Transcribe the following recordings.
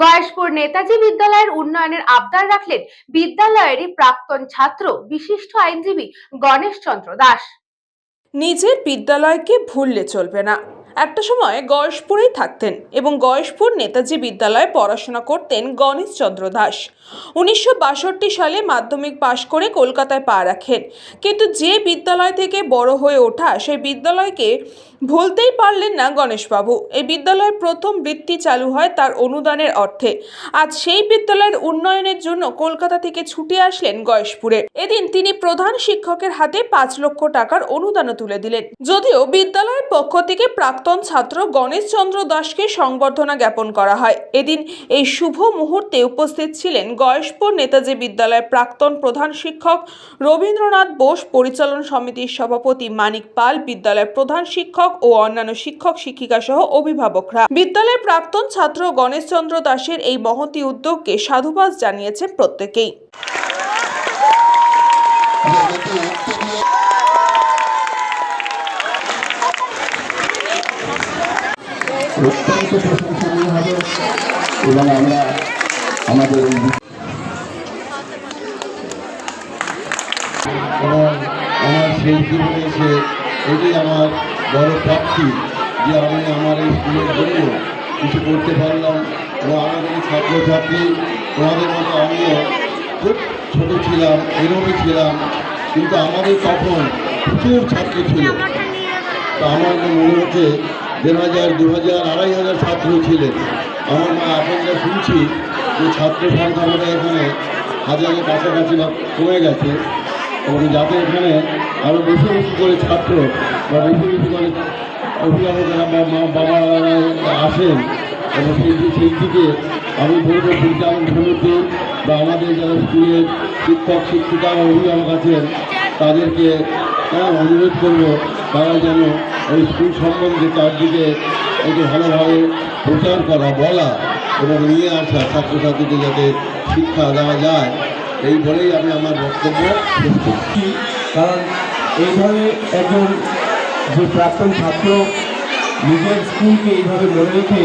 গয়েশপুর নেতাজি বিদ্যালয়ের উন্নয়নের আবদার রাখলেন বিদ্যালয়েরই প্রাক্তন ছাত্র বিশিষ্ট আইনজীবী গণেশ চন্দ্র দাস। নিজের বিদ্যালয়কে ভুললে চলবে না। একটা সময় গয়েশপুরেই থাকতেন এবং গয়েশপুর নেতাজি বিদ্যালয়ে পড়াশোনা করতেন গণেশ চন্দ্র দাস। 1962 সালে মাধ্যমিক পাশ করে কলকাতায় পা রাখেন, কিন্তু যে বিদ্যালয় থেকে বড় হয়ে ওঠা সেই বিদ্যালয়কে ভুলতেই পারলেন না গণেশবাবু। এই বিদ্যালয়ের প্রথম বৃত্তি চালু হয় তার অনুদানের অর্থে। আজ সেই বিদ্যালয়ের উন্নয়নের জন্য কলকাতা থেকে ছুটে আসলেন গয়েশপুরে। এদিন তিনি প্রধান শিক্ষকের হাতে 5 লক্ষ টাকার অনুদানও তুলে দিলেন। যদিও বিদ্যালয়ের পক্ষ থেকে প্রাক্তন ছাত্র গণেশ চন্দ্র দাসকে সংবর্ধনা জ্ঞাপন করা হয়। এদিন এই শুভ মুহূর্তে উপস্থিত ছিলেন গয়েশপুর নেতাজি বিদ্যালয়ের প্রাক্তন প্রধান শিক্ষক রবীন্দ্রনাথ বোস, পরিচালন সমিতির সভাপতি মানিক পাল, বিদ্যালয়ের প্রধান শিক্ষক ও অন্যান্য শিক্ষক শিক্ষিকা সহ অভিভাবকরা। বিদ্যালয়ের প্রাক্তন ছাত্র গণেশ চন্দ্র দাসের এই মহতি উদ্যোগকে সাধুবাদ জানিয়েছেন প্রত্যেকেই। অত্যন্ত প্রশংসনীয় হবে এবং আমরা আমাদের আমার সেই জীবনে এসে এটাই আমার বড় প্রাপ্তি যে আমি আমার এই স্কুলের জন্য কিছু করতে পারলাম। এবং আমাদের ছাত্রছাত্রী তোমাদের মতো আমিও খুব ছোটো ছিলাম, এরকমই ছিলাম, কিন্তু আমাদের তখন প্রচুর ছাত্র ছিল। তো আমার মনে হচ্ছে 1,500, 2,000, 2,500 ছাত্র ছিলেন। আমার মা এখন যা শুনছি যে ছাত্র সংখ্যা আমাদের এখানে 1000-এর কাছাকাছি বা কমে গেছে, এবং যাতে এখানে আরও বেশি বেশি করে ছাত্র বা বেশি বেশি করে অভিভাবকরা বা মা বাবারা আসেন, এবং সেই দিকে আমি বলবো পরিচালন সমিতি বা আমাদের যারা স্কুলের শিক্ষক শিক্ষিকা বা অভিভাবক আছেন তাদেরকে অনুরোধ করবো তারা যেন ওই স্কুল সম্বন্ধে চারদিকে একটু ভালোভাবে প্রচার করা, বলা এবং নিয়ে আসা ছাত্রছাত্রীদের যাতে শিক্ষা দেওয়া যায়, এই বলেই আমি আমার বক্তব্য শেষ করছি। কারণ এইভাবে একজন যে প্রাক্তন ছাত্র নিজের স্কুলকে এইভাবে মনে রেখে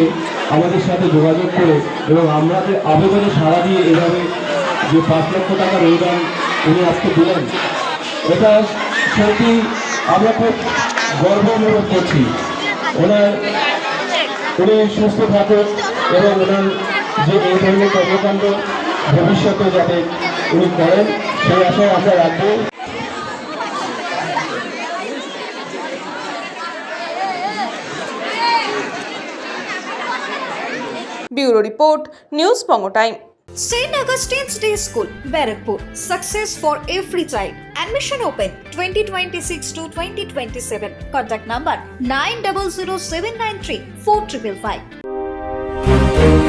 আমাদের সাথে যোগাযোগ করে এবং আমাদের আবেদনে সাড়া দিয়ে এভাবে যে 5 লক্ষ টাকার অনুদান উনি আজকে দিলেন, এটা সত্যি আমরা খুব গর্ব অনুভব করছি। উনি সুস্থ থাকুন এবং ওনার যে এই ধরনের কর্মকাণ্ড ভবিষ্যতে যাতে উনি করেন সেই আশায় আমরা রাখবো। Bureau report, news Banga time. St. Augustine's Day School, Barakpur. Success for every child. Admission open 2026 to 2027. Contact number 900793 4555.